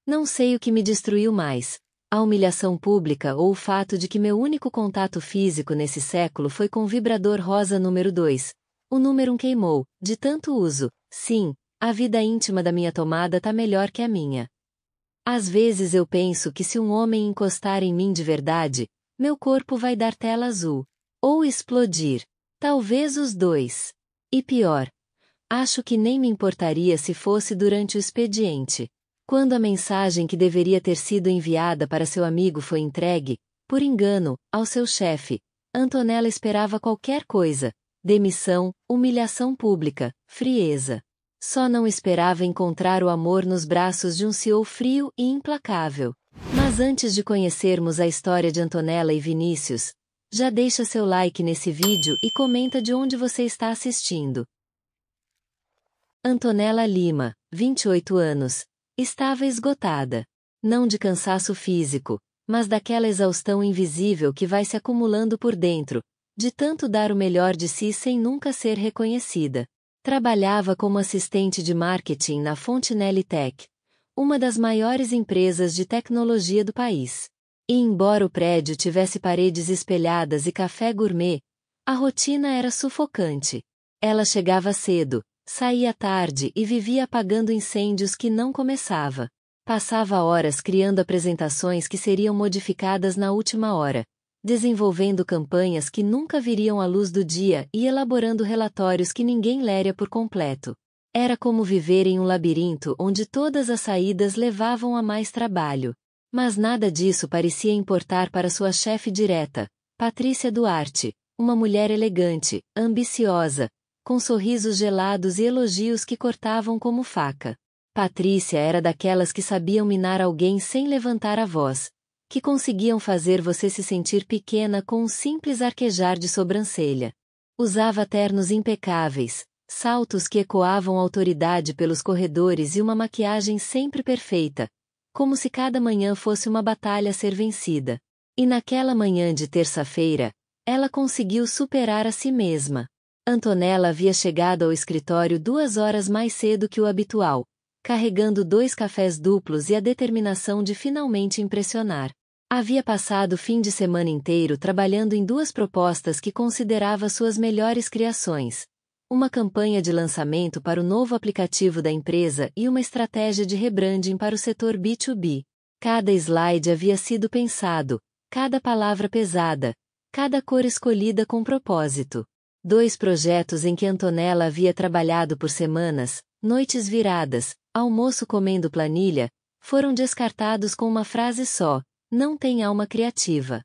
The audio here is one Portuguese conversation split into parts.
Não sei o que me destruiu mais, a humilhação pública ou o fato de que meu único contato físico nesse século foi com o vibrador rosa número 2. O número 1 queimou, de tanto uso. Sim, a vida íntima da minha tomada tá melhor que a minha. Às vezes eu penso que se um homem encostar em mim de verdade, meu corpo vai dar tela azul. Ou explodir. Talvez os dois. E pior. Acho que nem me importaria se fosse durante o expediente. Quando a mensagem que deveria ter sido enviada para seu amigo foi entregue, por engano, ao seu chefe, Antonella esperava qualquer coisa: demissão, humilhação pública, frieza. Só não esperava encontrar o amor nos braços de um CEO frio e implacável. Mas antes de conhecermos a história de Antonella e Vinícius, já deixa seu like nesse vídeo e comenta de onde você está assistindo. Antonella Lima, 28 anos, estava esgotada. Não de cansaço físico, mas daquela exaustão invisível que vai se acumulando por dentro, de tanto dar o melhor de si sem nunca ser reconhecida. Trabalhava como assistente de marketing na Fontenelle Tech, uma das maiores empresas de tecnologia do país. E embora o prédio tivesse paredes espelhadas e café gourmet, a rotina era sufocante. Ela chegava cedo, saía tarde e vivia apagando incêndios que não começava. Passava horas criando apresentações que seriam modificadas na última hora, desenvolvendo campanhas que nunca viriam à luz do dia e elaborando relatórios que ninguém leria por completo. Era como viver em um labirinto onde todas as saídas levavam a mais trabalho. Mas nada disso parecia importar para sua chefe direta, Patrícia Duarte, uma mulher elegante, ambiciosa, com sorrisos gelados e elogios que cortavam como faca. Patrícia era daquelas que sabiam minar alguém sem levantar a voz, que conseguiam fazer você se sentir pequena com um simples arquejar de sobrancelha. Usava ternos impecáveis, saltos que ecoavam autoridade pelos corredores e uma maquiagem sempre perfeita, como se cada manhã fosse uma batalha a ser vencida. E naquela manhã de terça-feira, ela conseguiu superar a si mesma. Antonella havia chegado ao escritório 2 horas mais cedo que o habitual, carregando 2 cafés duplos e a determinação de finalmente impressionar. Havia passado o fim de semana inteiro trabalhando em 2 propostas que considerava suas melhores criações: uma campanha de lançamento para o novo aplicativo da empresa e uma estratégia de rebranding para o setor B2B. Cada slide havia sido pensado, cada palavra pesada, cada cor escolhida com propósito. 2 projetos em que Antonella havia trabalhado por semanas, noites viradas, almoço comendo planilha, foram descartados com uma frase só: não tem alma criativa.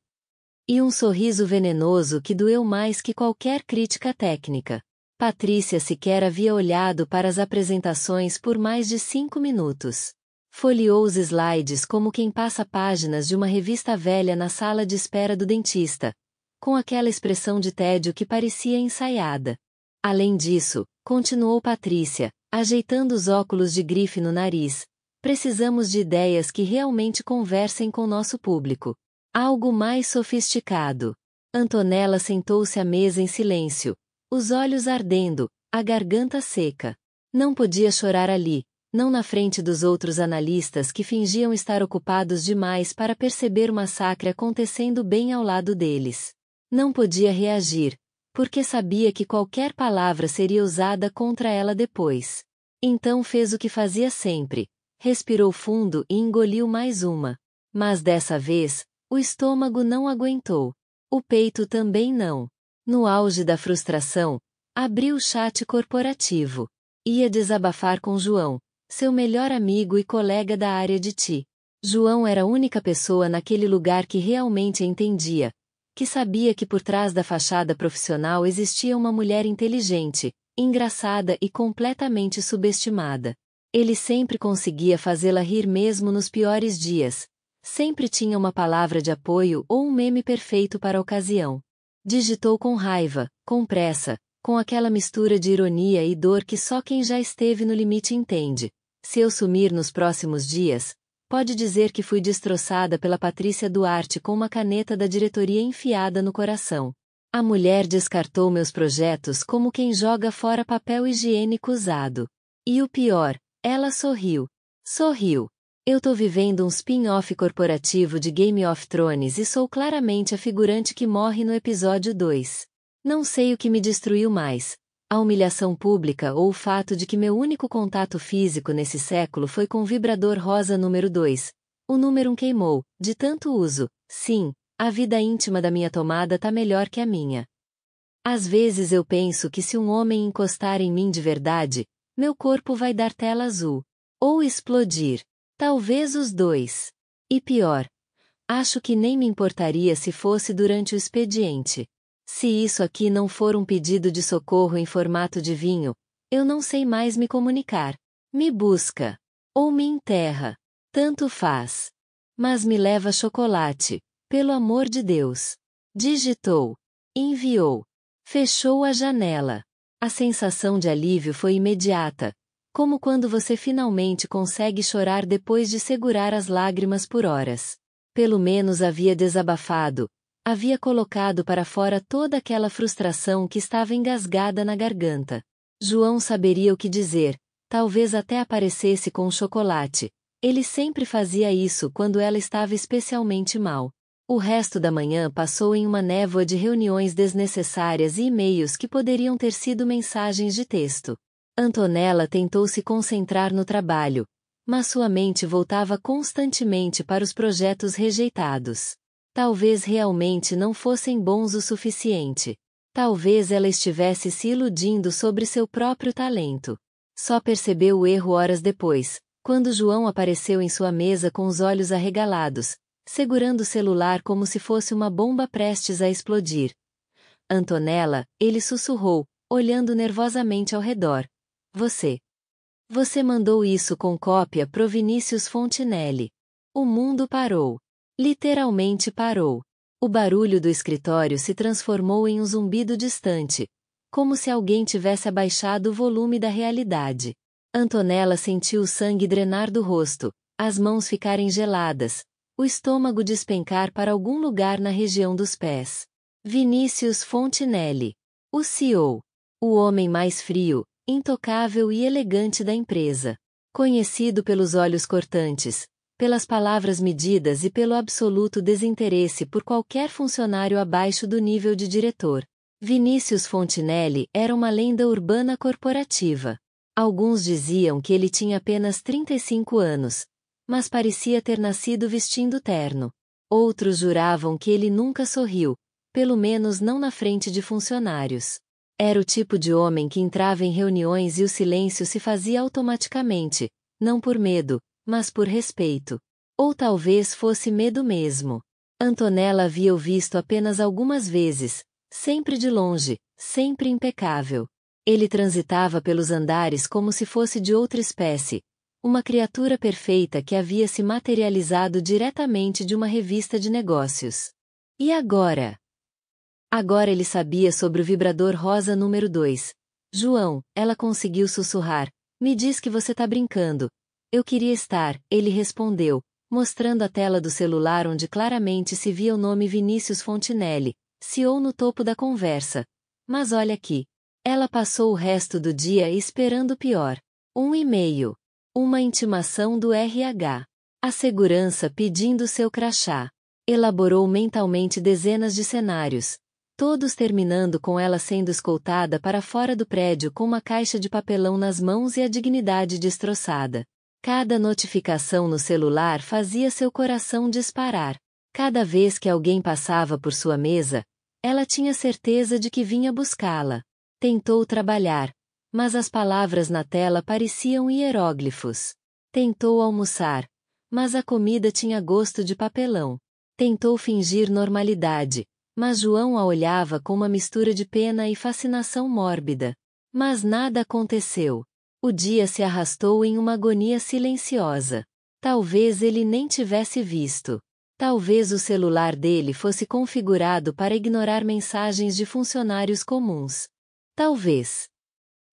E um sorriso venenoso que doeu mais que qualquer crítica técnica. Patrícia sequer havia olhado para as apresentações por mais de 5 minutos. Folheou os slides como quem passa páginas de uma revista velha na sala de espera do dentista, com aquela expressão de tédio que parecia ensaiada. Além disso, continuou Patrícia, ajeitando os óculos de grife no nariz, precisamos de ideias que realmente conversem com nosso público. Algo mais sofisticado. Antonella sentou-se à mesa em silêncio, os olhos ardendo, a garganta seca. Não podia chorar ali, não na frente dos outros analistas que fingiam estar ocupados demais para perceber o massacre acontecendo bem ao lado deles. Não podia reagir, porque sabia que qualquer palavra seria usada contra ela depois. Então fez o que fazia sempre, respirou fundo e engoliu mais uma. Mas dessa vez, o estômago não aguentou. O peito também não. No auge da frustração, abriu o chat corporativo. Ia desabafar com João, seu melhor amigo e colega da área de TI. João era a única pessoa naquele lugar que realmente entendia, que sabia que por trás da fachada profissional existia uma mulher inteligente, engraçada e completamente subestimada. Ele sempre conseguia fazê-la rir mesmo nos piores dias. Sempre tinha uma palavra de apoio ou um meme perfeito para a ocasião. Digitou com raiva, com pressa, com aquela mistura de ironia e dor que só quem já esteve no limite entende. Se eu sumir nos próximos dias, pode dizer que fui destroçada pela Patrícia Duarte com uma caneta da diretoria enfiada no coração. A mulher descartou meus projetos como quem joga fora papel higiênico usado. E o pior, ela sorriu. Sorriu. Eu tô vivendo um spin-off corporativo de Game of Thrones e sou claramente a figurante que morre no episódio 2. Não sei o que me destruiu mais, a humilhação pública ou o fato de que meu único contato físico nesse século foi com o vibrador rosa número 2. O número 1 queimou, de tanto uso. Sim, a vida íntima da minha tomada tá melhor que a minha. Às vezes eu penso que se um homem encostar em mim de verdade, meu corpo vai dar tela azul. Ou explodir. Talvez os dois. E pior, acho que nem me importaria se fosse durante o expediente. Se isso aqui não for um pedido de socorro em formato de vinho, eu não sei mais me comunicar. Me busca. Ou me enterra. Tanto faz. Mas me leva chocolate, pelo amor de Deus. Digitou. Enviou. Fechou a janela. A sensação de alívio foi imediata, como quando você finalmente consegue chorar depois de segurar as lágrimas por horas. Pelo menos havia desabafado, havia colocado para fora toda aquela frustração que estava engasgada na garganta. João saberia o que dizer, talvez até aparecesse com um chocolate. Ele sempre fazia isso quando ela estava especialmente mal. O resto da manhã passou em uma névoa de reuniões desnecessárias e e-mails que poderiam ter sido mensagens de texto. Antonella tentou se concentrar no trabalho, mas sua mente voltava constantemente para os projetos rejeitados. Talvez realmente não fossem bons o suficiente. Talvez ela estivesse se iludindo sobre seu próprio talento. Só percebeu o erro horas depois, quando João apareceu em sua mesa com os olhos arregalados, segurando o celular como se fosse uma bomba prestes a explodir. Antonella, ele sussurrou, olhando nervosamente ao redor. Você mandou isso com cópia pro Vinícius Fontinelli. O mundo parou. Literalmente parou. O barulho do escritório se transformou em um zumbido distante, como se alguém tivesse abaixado o volume da realidade. Antonella sentiu o sangue drenar do rosto, as mãos ficarem geladas, o estômago despencar para algum lugar na região dos pés. Vinícius Fontinelli. O CEO. O homem mais frio, intocável e elegante da empresa. Conhecido pelos olhos cortantes, pelas palavras medidas e pelo absoluto desinteresse por qualquer funcionário abaixo do nível de diretor. Vinícius Fontinelli era uma lenda urbana corporativa. Alguns diziam que ele tinha apenas 35 anos, mas parecia ter nascido vestindo terno. Outros juravam que ele nunca sorriu, pelo menos não na frente de funcionários. Era o tipo de homem que entrava em reuniões e o silêncio se fazia automaticamente, não por medo, mas por respeito. Ou talvez fosse medo mesmo. Antonella havia o visto apenas algumas vezes, sempre de longe, sempre impecável. Ele transitava pelos andares como se fosse de outra espécie, uma criatura perfeita que havia se materializado diretamente de uma revista de negócios. E agora? Agora ele sabia sobre o vibrador rosa número 2. João, ela conseguiu sussurrar, me diz que você tá brincando. Eu queria estar, ele respondeu, mostrando a tela do celular onde claramente se via o nome Vinícius Fontinelli, CEO no topo da conversa. Mas olha aqui. Ela passou o resto do dia esperando o pior. Um e-mail. Uma intimação do RH. A segurança pedindo seu crachá. Elaborou mentalmente dezenas de cenários, todos terminando com ela sendo escoltada para fora do prédio com uma caixa de papelão nas mãos e a dignidade destroçada. Cada notificação no celular fazia seu coração disparar. Cada vez que alguém passava por sua mesa, ela tinha certeza de que vinha buscá-la. Tentou trabalhar, mas as palavras na tela pareciam hieróglifos. Tentou almoçar, mas a comida tinha gosto de papelão. Tentou fingir normalidade, mas João a olhava com uma mistura de pena e fascinação mórbida. Mas nada aconteceu. O dia se arrastou em uma agonia silenciosa. Talvez ele nem tivesse visto. Talvez o celular dele fosse configurado para ignorar mensagens de funcionários comuns. Talvez.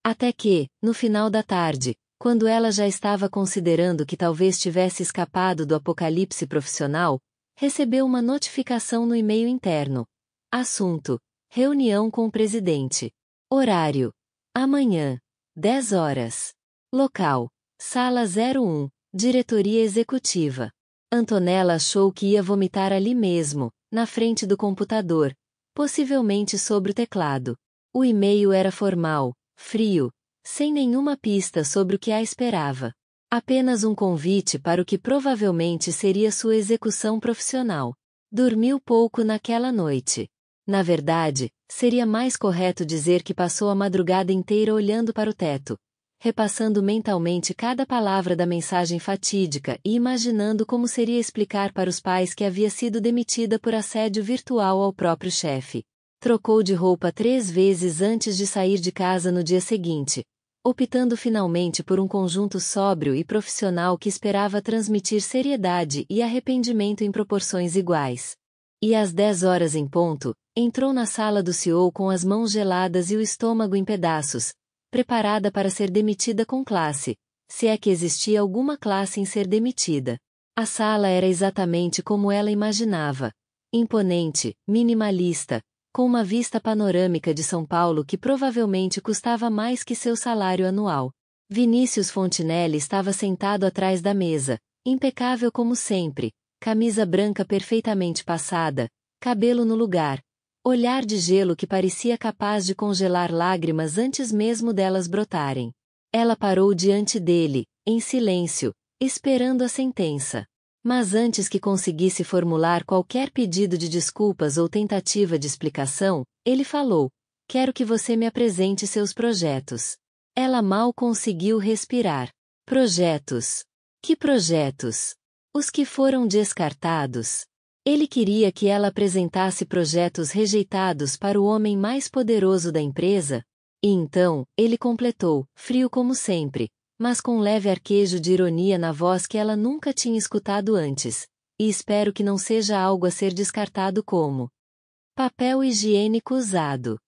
Até que, no final da tarde, quando ela já estava considerando que talvez tivesse escapado do apocalipse profissional, recebeu uma notificação no e-mail interno. Assunto: reunião com o presidente. Horário: amanhã, 10 horas. Local: Sala 01, Diretoria Executiva. Antonella achou que ia vomitar ali mesmo, na frente do computador, possivelmente sobre o teclado. O e-mail era formal, frio, sem nenhuma pista sobre o que a esperava. Apenas um convite para o que provavelmente seria sua execução profissional. Dormiu pouco naquela noite. Na verdade, seria mais correto dizer que passou a madrugada inteira olhando para o teto, repassando mentalmente cada palavra da mensagem fatídica e imaginando como seria explicar para os pais que havia sido demitida por assédio virtual ao próprio chefe. Trocou de roupa 3 vezes antes de sair de casa no dia seguinte, optando finalmente por um conjunto sóbrio e profissional que esperava transmitir seriedade e arrependimento em proporções iguais. E às 10 horas em ponto, entrou na sala do CEO com as mãos geladas e o estômago em pedaços, preparada para ser demitida com classe, se é que existia alguma classe em ser demitida. A sala era exatamente como ela imaginava. Imponente, minimalista, com uma vista panorâmica de São Paulo que provavelmente custava mais que seu salário anual. Vinícius Fontinelli estava sentado atrás da mesa, impecável como sempre, camisa branca perfeitamente passada, cabelo no lugar, olhar de gelo que parecia capaz de congelar lágrimas antes mesmo delas brotarem. Ela parou diante dele, em silêncio, esperando a sentença. Mas antes que conseguisse formular qualquer pedido de desculpas ou tentativa de explicação, ele falou: "Quero que você me apresente seus projetos." Ela mal conseguiu respirar. Projetos? Que projetos? Os que foram descartados. Ele queria que ela apresentasse projetos rejeitados para o homem mais poderoso da empresa? E então, ele completou, frio como sempre, mas com um leve arquejo de ironia na voz que ela nunca tinha escutado antes. E espero que não seja algo a ser descartado como papel higiênico usado.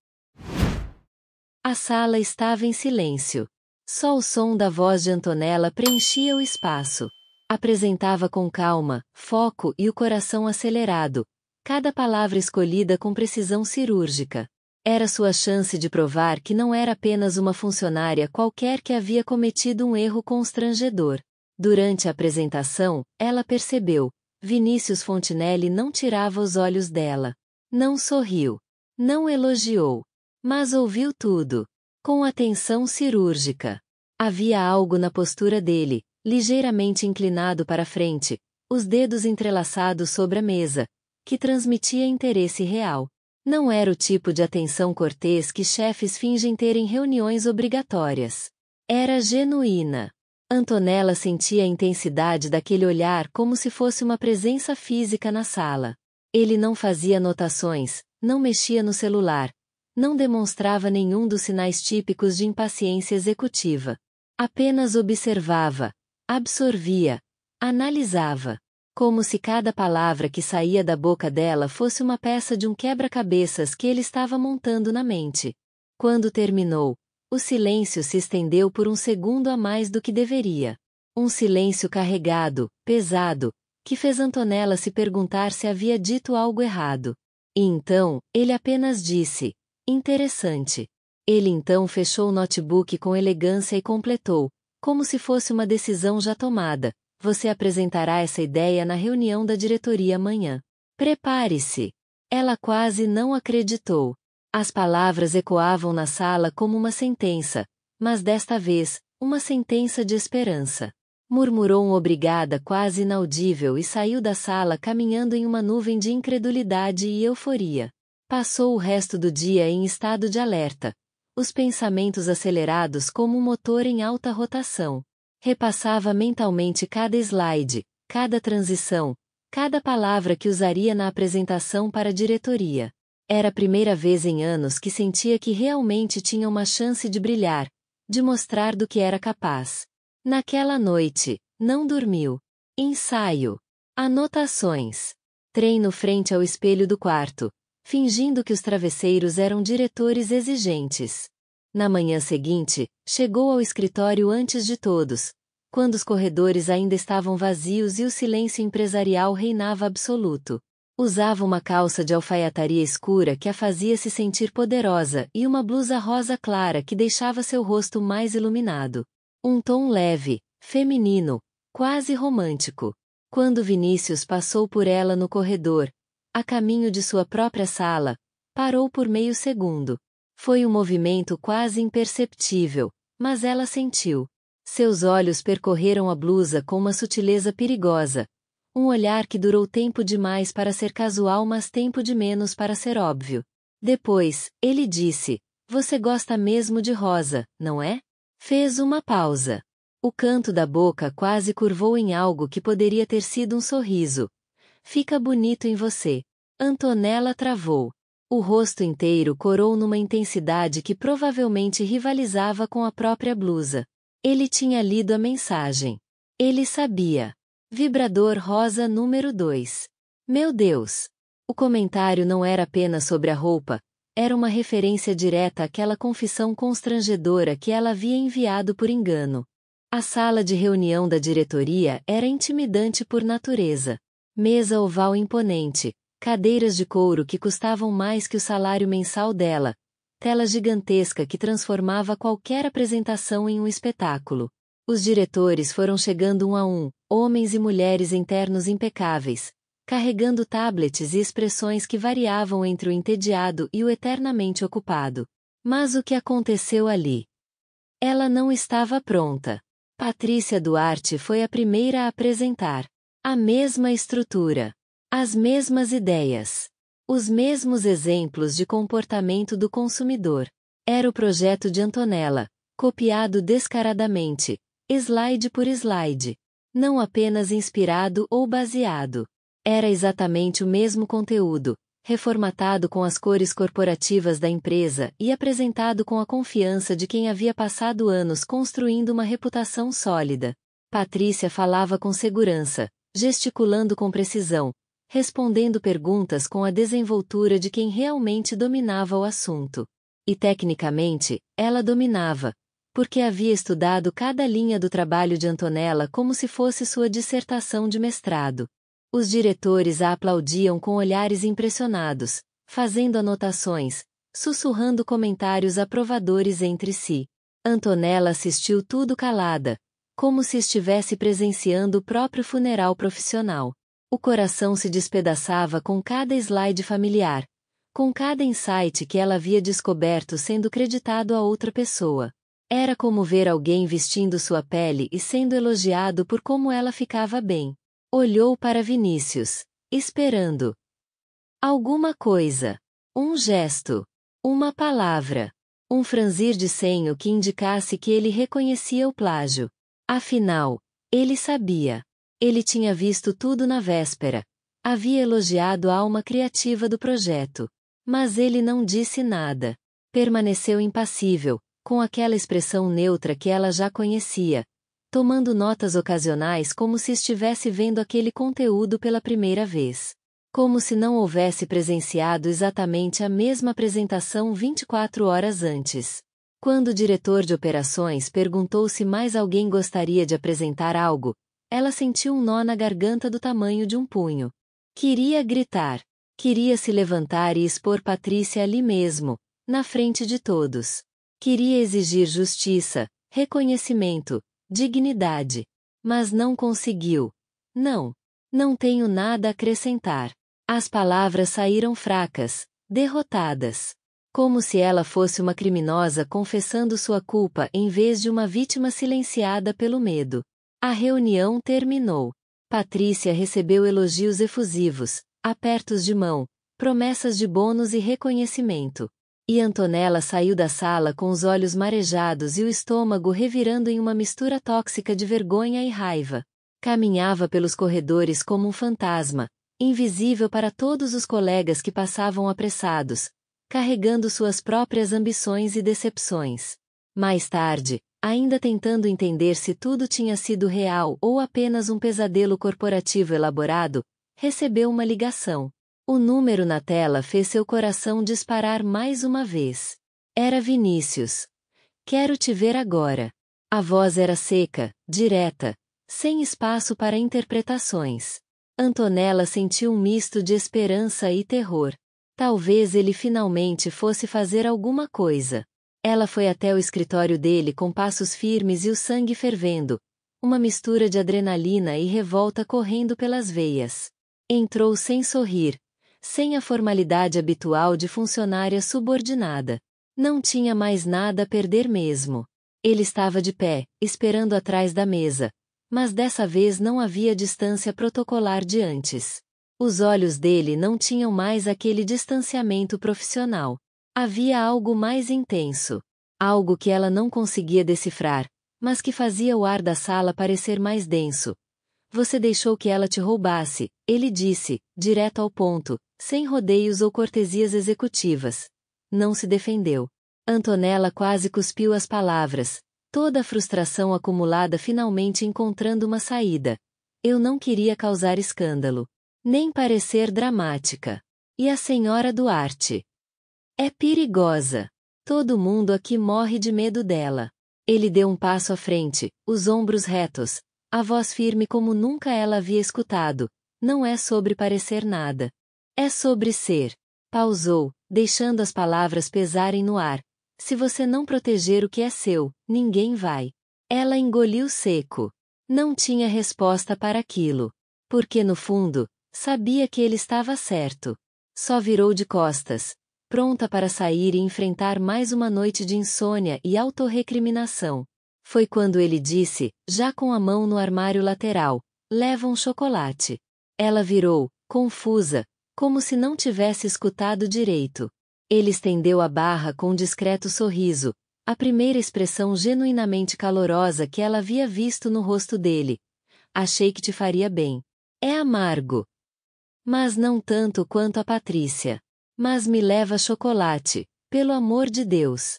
A sala estava em silêncio. Só o som da voz de Antonella preenchia o espaço. Apresentava com calma, foco e o coração acelerado, cada palavra escolhida com precisão cirúrgica. Era sua chance de provar que não era apenas uma funcionária qualquer que havia cometido um erro constrangedor. Durante a apresentação, ela percebeu: Vinícius Fontinelli não tirava os olhos dela. Não sorriu. Não elogiou. Mas ouviu tudo. Com atenção cirúrgica. Havia algo na postura dele, ligeiramente inclinado para frente, os dedos entrelaçados sobre a mesa, que transmitia interesse real. Não era o tipo de atenção cortês que chefes fingem ter em reuniões obrigatórias. Era genuína. Antonella sentia a intensidade daquele olhar como se fosse uma presença física na sala. Ele não fazia anotações, não mexia no celular, não demonstrava nenhum dos sinais típicos de impaciência executiva. Apenas observava, absorvia, analisava. Como se cada palavra que saía da boca dela fosse uma peça de um quebra-cabeças que ele estava montando na mente. Quando terminou, o silêncio se estendeu por um segundo a mais do que deveria. Um silêncio carregado, pesado, que fez Antonella se perguntar se havia dito algo errado. E então, ele apenas disse: "Interessante." Ele então fechou o notebook com elegância e completou, como se fosse uma decisão já tomada: "Você apresentará essa ideia na reunião da diretoria amanhã. Prepare-se." Ela quase não acreditou. As palavras ecoavam na sala como uma sentença, mas desta vez, uma sentença de esperança. Murmurou um obrigada quase inaudível e saiu da sala caminhando em uma nuvem de incredulidade e euforia. Passou o resto do dia em estado de alerta, os pensamentos acelerados como um motor em alta rotação. Repassava mentalmente cada slide, cada transição, cada palavra que usaria na apresentação para a diretoria. Era a primeira vez em anos que sentia que realmente tinha uma chance de brilhar, de mostrar do que era capaz. Naquela noite, não dormiu. Ensaio. Anotações. Treino frente ao espelho do quarto, fingindo que os travesseiros eram diretores exigentes. Na manhã seguinte, chegou ao escritório antes de todos, quando os corredores ainda estavam vazios e o silêncio empresarial reinava absoluto. Usava uma calça de alfaiataria escura que a fazia se sentir poderosa e uma blusa rosa clara que deixava seu rosto mais iluminado. Um tom leve, feminino, quase romântico. Quando Vinícius passou por ela no corredor, a caminho de sua própria sala, parou por meio segundo. Foi um movimento quase imperceptível, mas ela sentiu. Seus olhos percorreram a blusa com uma sutileza perigosa. Um olhar que durou tempo demais para ser casual, mas tempo de menos para ser óbvio. Depois, ele disse: "Você gosta mesmo de rosa, não é?" Fez uma pausa. O canto da boca quase curvou em algo que poderia ter sido um sorriso. "Fica bonito em você." Antonella travou. O rosto inteiro corou numa intensidade que provavelmente rivalizava com a própria blusa. Ele tinha lido a mensagem. Ele sabia. Vibrador rosa número 2. Meu Deus! O comentário não era apenas sobre a roupa, era uma referência direta àquela confissão constrangedora que ela havia enviado por engano. A sala de reunião da diretoria era intimidante por natureza. Mesa oval imponente, cadeiras de couro que custavam mais que o salário mensal dela, tela gigantesca que transformava qualquer apresentação em um espetáculo. Os diretores foram chegando um a um, homens e mulheres em ternos impecáveis, carregando tablets e expressões que variavam entre o entediado e o eternamente ocupado. Mas o que aconteceu ali? Ela não estava pronta. Patrícia Duarte foi a primeira a apresentar. A mesma estrutura. As mesmas ideias. Os mesmos exemplos de comportamento do consumidor. Era o projeto de Antonella, copiado descaradamente, slide por slide. Não apenas inspirado ou baseado. Era exatamente o mesmo conteúdo, reformatado com as cores corporativas da empresa e apresentado com a confiança de quem havia passado anos construindo uma reputação sólida. Patrícia falava com segurança, gesticulando com precisão, respondendo perguntas com a desenvoltura de quem realmente dominava o assunto. E tecnicamente, ela dominava, porque havia estudado cada linha do trabalho de Antonella como se fosse sua dissertação de mestrado. Os diretores a aplaudiam com olhares impressionados, fazendo anotações, sussurrando comentários aprovadores entre si. Antonella assistiu tudo calada, como se estivesse presenciando o próprio funeral profissional. O coração se despedaçava com cada slide familiar, com cada insight que ela havia descoberto sendo creditado a outra pessoa. Era como ver alguém vestindo sua pele e sendo elogiado por como ela ficava bem. Olhou para Vinícius, esperando alguma coisa, um gesto, uma palavra, um franzir de senho que indicasse que ele reconhecia o plágio. Afinal, ele sabia. Ele tinha visto tudo na véspera. Havia elogiado a alma criativa do projeto. Mas ele não disse nada. Permaneceu impassível, com aquela expressão neutra que ela já conhecia, tomando notas ocasionais como se estivesse vendo aquele conteúdo pela primeira vez. Como se não houvesse presenciado exatamente a mesma apresentação 24 horas antes. Quando o diretor de operações perguntou se mais alguém gostaria de apresentar algo, ela sentiu um nó na garganta do tamanho de um punho. Queria gritar. Queria se levantar e expor Patrícia ali mesmo, na frente de todos. Queria exigir justiça, reconhecimento, dignidade. Mas não conseguiu. Não. Não tenho nada a acrescentar. As palavras saíram fracas, derrotadas. Como se ela fosse uma criminosa confessando sua culpa em vez de uma vítima silenciada pelo medo. A reunião terminou. Patrícia recebeu elogios efusivos, apertos de mão, promessas de bônus e reconhecimento. E Antonella saiu da sala com os olhos marejados e o estômago revirando em uma mistura tóxica de vergonha e raiva. Caminhava pelos corredores como um fantasma, invisível para todos os colegas que passavam apressados, carregando suas próprias ambições e decepções. Mais tarde, ainda tentando entender se tudo tinha sido real ou apenas um pesadelo corporativo elaborado, recebeu uma ligação. O número na tela fez seu coração disparar mais uma vez. Era Vinícius. "Quero te ver agora." A voz era seca, direta, sem espaço para interpretações. Antonella sentiu um misto de esperança e terror. Talvez ele finalmente fosse fazer alguma coisa. Ela foi até o escritório dele com passos firmes e o sangue fervendo, uma mistura de adrenalina e revolta correndo pelas veias. Entrou sem sorrir, sem a formalidade habitual de funcionária subordinada. Não tinha mais nada a perder mesmo. Ele estava de pé, esperando atrás da mesa, mas dessa vez não havia distância protocolar de antes. Os olhos dele não tinham mais aquele distanciamento profissional. Havia algo mais intenso. Algo que ela não conseguia decifrar, mas que fazia o ar da sala parecer mais denso. Você deixou que ela te roubasse, ele disse, direto ao ponto, sem rodeios ou cortesias executivas. Não se defendeu. Antonella quase cuspiu as palavras, toda a frustração acumulada finalmente encontrando uma saída. Eu não queria causar escândalo. Nem parecer dramática. E a senhora Duarte? É perigosa. Todo mundo aqui morre de medo dela. Ele deu um passo à frente, os ombros retos, a voz firme como nunca ela havia escutado. Não é sobre parecer nada. É sobre ser. Pausou, deixando as palavras pesarem no ar. Se você não proteger o que é seu, ninguém vai. Ela engoliu seco. Não tinha resposta para aquilo. Porque no fundo, sabia que ele estava certo. Só virou de costas, pronta para sair e enfrentar mais uma noite de insônia e autorrecriminação. Foi quando ele disse, já com a mão no armário lateral, leva um chocolate. Ela virou, confusa, como se não tivesse escutado direito. Ele estendeu a barra com um discreto sorriso, a primeira expressão genuinamente calorosa que ela havia visto no rosto dele. Achei que te faria bem. É amargo. Mas não tanto quanto a Patrícia. Mas me leva chocolate, pelo amor de Deus.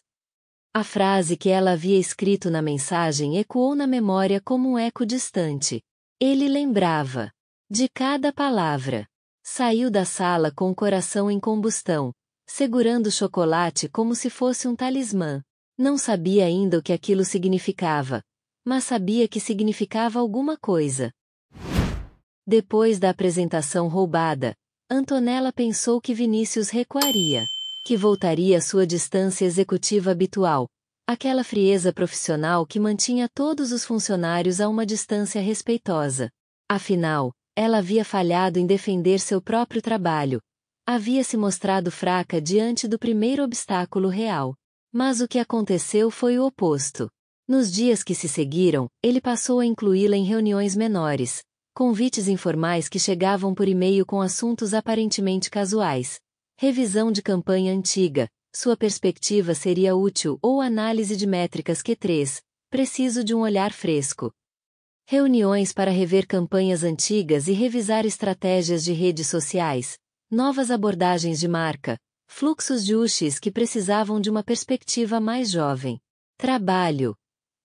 A frase que ela havia escrito na mensagem ecoou na memória como um eco distante. Ele lembrava de cada palavra. Saiu da sala com o coração em combustão, segurando o chocolate como se fosse um talismã. Não sabia ainda o que aquilo significava, mas sabia que significava alguma coisa. Depois da apresentação roubada, Antonella pensou que Vinícius recuaria, que voltaria à sua distância executiva habitual, aquela frieza profissional que mantinha todos os funcionários a uma distância respeitosa. Afinal, ela havia falhado em defender seu próprio trabalho. Havia se mostrado fraca diante do primeiro obstáculo real. Mas o que aconteceu foi o oposto. Nos dias que se seguiram, ele passou a incluí-la em reuniões menores, convites informais que chegavam por e-mail com assuntos aparentemente casuais. Revisão de campanha antiga, sua perspectiva seria útil ou análise de métricas Q3, preciso de um olhar fresco. Reuniões para rever campanhas antigas e revisar estratégias de redes sociais, novas abordagens de marca, fluxos de UX que precisavam de uma perspectiva mais jovem. Trabalho.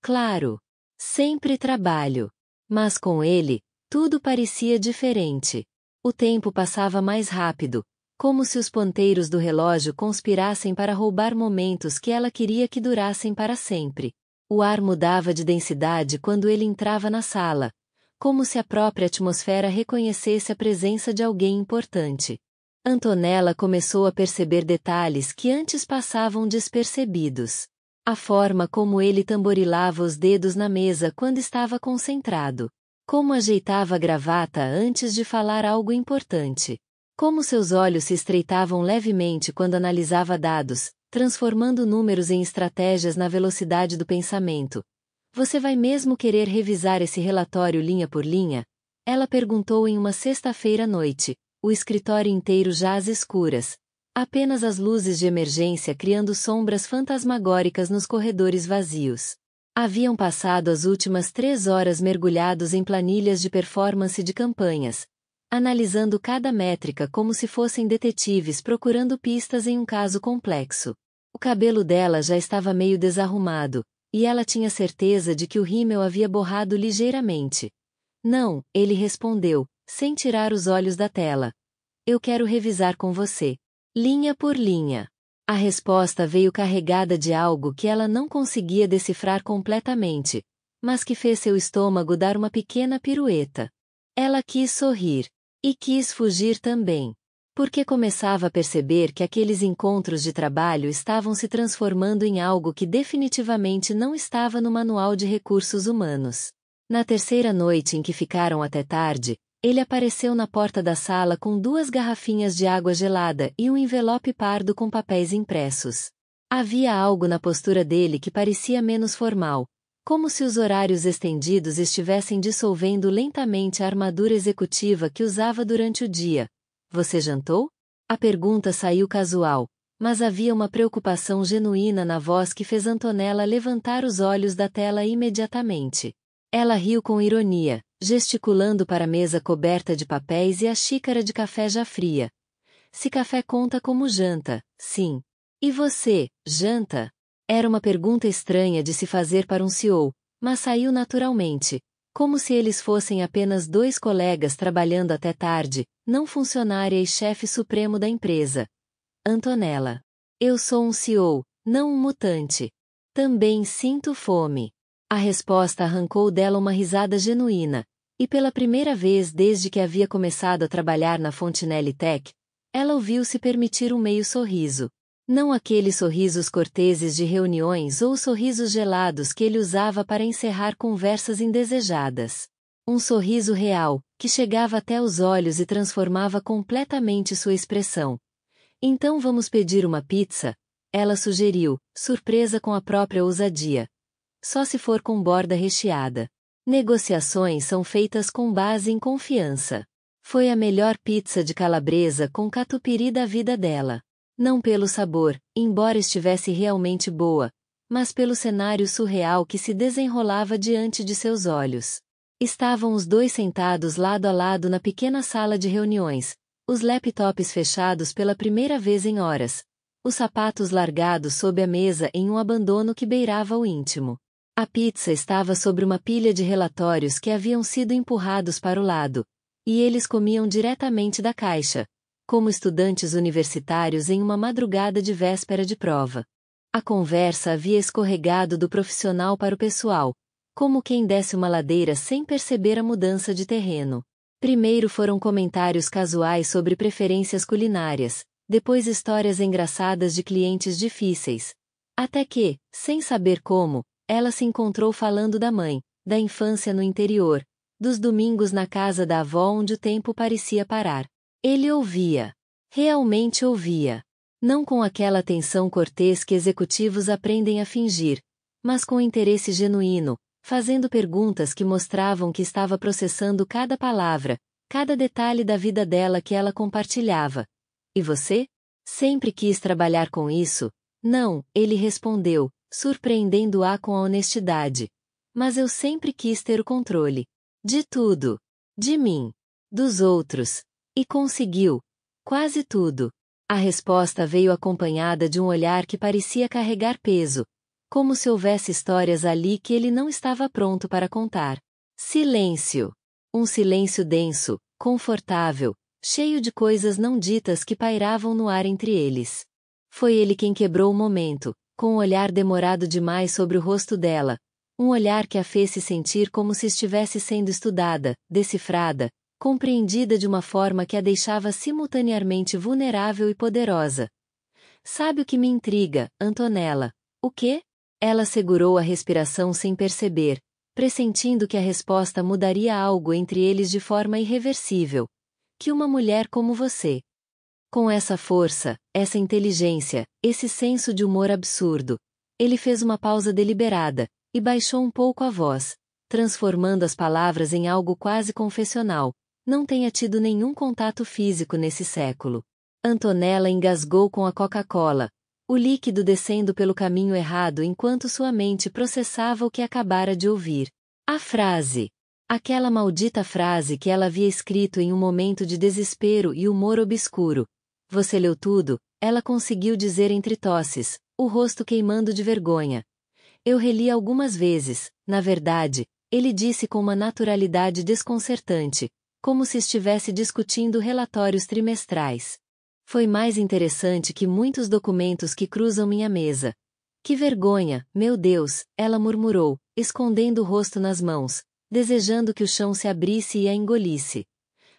Claro. Sempre trabalho. Mas com ele, tudo parecia diferente. O tempo passava mais rápido, como se os ponteiros do relógio conspirassem para roubar momentos que ela queria que durassem para sempre. O ar mudava de densidade quando ele entrava na sala, como se a própria atmosfera reconhecesse a presença de alguém importante. Antonella começou a perceber detalhes que antes passavam despercebidos. A forma como ele tamborilava os dedos na mesa quando estava concentrado. Como ajeitava a gravata antes de falar algo importante. Como seus olhos se estreitavam levemente quando analisava dados, transformando números em estratégias na velocidade do pensamento. Você vai mesmo querer revisar esse relatório linha por linha? Ela perguntou em uma sexta-feira à noite, o escritório inteiro já às escuras. Apenas as luzes de emergência criando sombras fantasmagóricas nos corredores vazios. Haviam passado as últimas 3 horas mergulhados em planilhas de performance de campanhas, analisando cada métrica como se fossem detetives procurando pistas em um caso complexo. O cabelo dela já estava meio desarrumado, e ela tinha certeza de que o rímel havia borrado ligeiramente. Não, ele respondeu, sem tirar os olhos da tela. Eu quero revisar com você. Linha por linha. A resposta veio carregada de algo que ela não conseguia decifrar completamente, mas que fez seu estômago dar uma pequena pirueta. Ela quis sorrir. E quis fugir também. Porque começava a perceber que aqueles encontros de trabalho estavam se transformando em algo que definitivamente não estava no manual de recursos humanos. Na terceira noite em que ficaram até tarde, ele apareceu na porta da sala com 2 garrafinhas de água gelada e um envelope pardo com papéis impressos. Havia algo na postura dele que parecia menos formal, como se os horários estendidos estivessem dissolvendo lentamente a armadura executiva que usava durante o dia. Você jantou? A pergunta saiu casual, mas havia uma preocupação genuína na voz que fez Antonella levantar os olhos da tela imediatamente. Ela riu com ironia, gesticulando para a mesa coberta de papéis e a xícara de café já fria. Se café conta como janta, sim. E você, janta? Era uma pergunta estranha de se fazer para um CEO, mas saiu naturalmente, como se eles fossem apenas 2 colegas trabalhando até tarde, não funcionária e chefe supremo da empresa. Antonella. Eu sou um CEO, não um mutante. Também sinto fome. A resposta arrancou dela uma risada genuína, e pela primeira vez desde que havia começado a trabalhar na Fontenelle Tech, ela ouviu-se permitir um meio sorriso. Não aqueles sorrisos corteses de reuniões ou sorrisos gelados que ele usava para encerrar conversas indesejadas. Um sorriso real, que chegava até os olhos e transformava completamente sua expressão. Então vamos pedir uma pizza? Ela sugeriu, surpresa com a própria ousadia. Só se for com borda recheada. Negociações são feitas com base em confiança. Foi a melhor pizza de calabresa com catupiry da vida dela. Não pelo sabor, embora estivesse realmente boa, mas pelo cenário surreal que se desenrolava diante de seus olhos. Estavam os 2 sentados lado a lado na pequena sala de reuniões, os laptops fechados pela primeira vez em horas, os sapatos largados sob a mesa em um abandono que beirava o íntimo. A pizza estava sobre uma pilha de relatórios que haviam sido empurrados para o lado, e eles comiam diretamente da caixa, como estudantes universitários em uma madrugada de véspera de prova. A conversa havia escorregado do profissional para o pessoal, como quem desce uma ladeira sem perceber a mudança de terreno. Primeiro foram comentários casuais sobre preferências culinárias, depois histórias engraçadas de clientes difíceis. Até que, sem saber como, ela se encontrou falando da mãe, da infância no interior, dos domingos na casa da avó onde o tempo parecia parar. Ele ouvia. Realmente ouvia. Não com aquela atenção cortês que executivos aprendem a fingir, mas com interesse genuíno, fazendo perguntas que mostravam que estava processando cada palavra, cada detalhe da vida dela que ela compartilhava. E você? Sempre quis trabalhar com isso? Não, ele respondeu, surpreendendo-a com a honestidade. Mas eu sempre quis ter o controle. De tudo. De mim. Dos outros. E conseguiu. Quase tudo. A resposta veio acompanhada de um olhar que parecia carregar peso, como se houvesse histórias ali que ele não estava pronto para contar. Silêncio. Um silêncio denso, confortável, cheio de coisas não ditas que pairavam no ar entre eles. Foi ele quem quebrou o momento, com um olhar demorado demais sobre o rosto dela, um olhar que a fez se sentir como se estivesse sendo estudada, decifrada, compreendida de uma forma que a deixava simultaneamente vulnerável e poderosa. Sabe o que me intriga, Antonella? O quê? Ela segurou a respiração sem perceber, pressentindo que a resposta mudaria algo entre eles de forma irreversível. Que uma mulher como você. Com essa força, essa inteligência, esse senso de humor absurdo. Ele fez uma pausa deliberada, e baixou um pouco a voz, transformando as palavras em algo quase confessional. Não tenha tido nenhum contato físico nesse século. Antonella engasgou com a Coca-Cola, o líquido descendo pelo caminho errado enquanto sua mente processava o que acabara de ouvir. A frase. Aquela maldita frase que ela havia escrito em um momento de desespero e humor obscuro. Você leu tudo? Ela conseguiu dizer entre tosses, o rosto queimando de vergonha. Eu reli algumas vezes, na verdade, ele disse com uma naturalidade desconcertante, como se estivesse discutindo relatórios trimestrais. Foi mais interessante que muitos documentos que cruzam minha mesa. Que vergonha, meu Deus, ela murmurou, escondendo o rosto nas mãos, desejando que o chão se abrisse e a engolisse.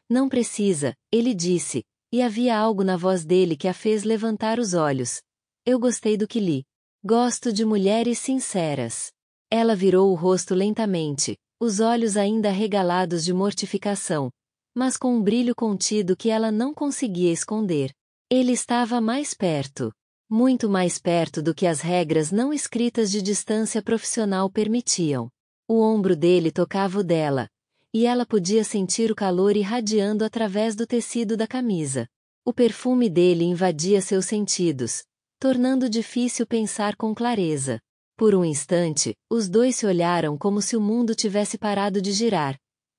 Não precisa, ele disse, e havia algo na voz dele que a fez levantar os olhos. Eu gostei do que li. Gosto de mulheres sinceras. Ela virou o rosto lentamente, os olhos ainda arregalados de mortificação, mas com um brilho contido que ela não conseguia esconder. Ele estava mais perto. Muito mais perto do que as regras não escritas de distância profissional permitiam. O ombro dele tocava o dela, e ela podia sentir o calor irradiando através do tecido da camisa. O perfume dele invadia seus sentidos, tornando difícil pensar com clareza. Por um instante, os dois se olharam como se o mundo tivesse parado de girar,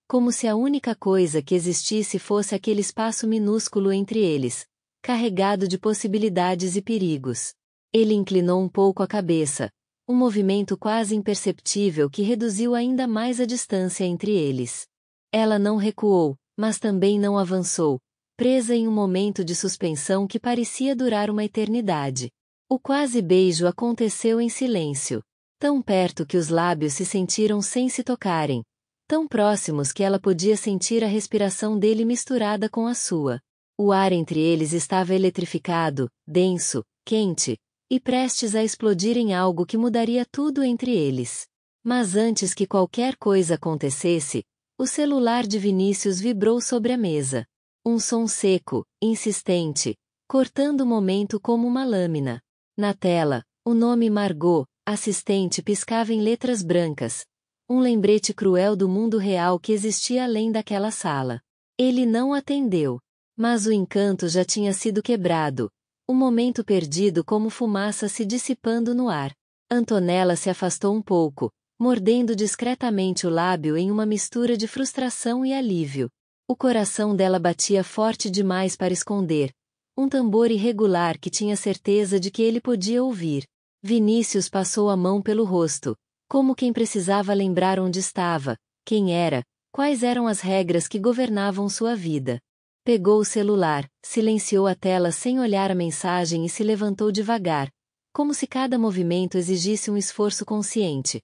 como se a única coisa que existisse fosse aquele espaço minúsculo entre eles, carregado de possibilidades e perigos. Ele inclinou um pouco a cabeça, um movimento quase imperceptível que reduziu ainda mais a distância entre eles. Ela não recuou, mas também não avançou, presa em um momento de suspensão que parecia durar uma eternidade. O quase beijo aconteceu em silêncio, tão perto que os lábios se sentiram sem se tocarem, tão próximos que ela podia sentir a respiração dele misturada com a sua. O ar entre eles estava eletrificado, denso, quente, e prestes a explodir em algo que mudaria tudo entre eles. Mas antes que qualquer coisa acontecesse, o celular de Vinícius vibrou sobre a mesa. Um som seco, insistente, cortando o momento como uma lâmina. Na tela, o nome Margot, assistente, piscava em letras brancas. Um lembrete cruel do mundo real que existia além daquela sala. Ele não atendeu. Mas o encanto já tinha sido quebrado. O momento perdido como fumaça se dissipando no ar. Antonella se afastou um pouco, mordendo discretamente o lábio em uma mistura de frustração e alívio. O coração dela batia forte demais para esconder. Um tambor irregular que tinha certeza de que ele podia ouvir. Vinícius passou a mão pelo rosto, como quem precisava lembrar onde estava, quem era, quais eram as regras que governavam sua vida. Pegou o celular, silenciou a tela sem olhar a mensagem e se levantou devagar, como se cada movimento exigisse um esforço consciente.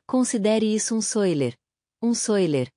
Considere isso um spoiler. Um spoiler.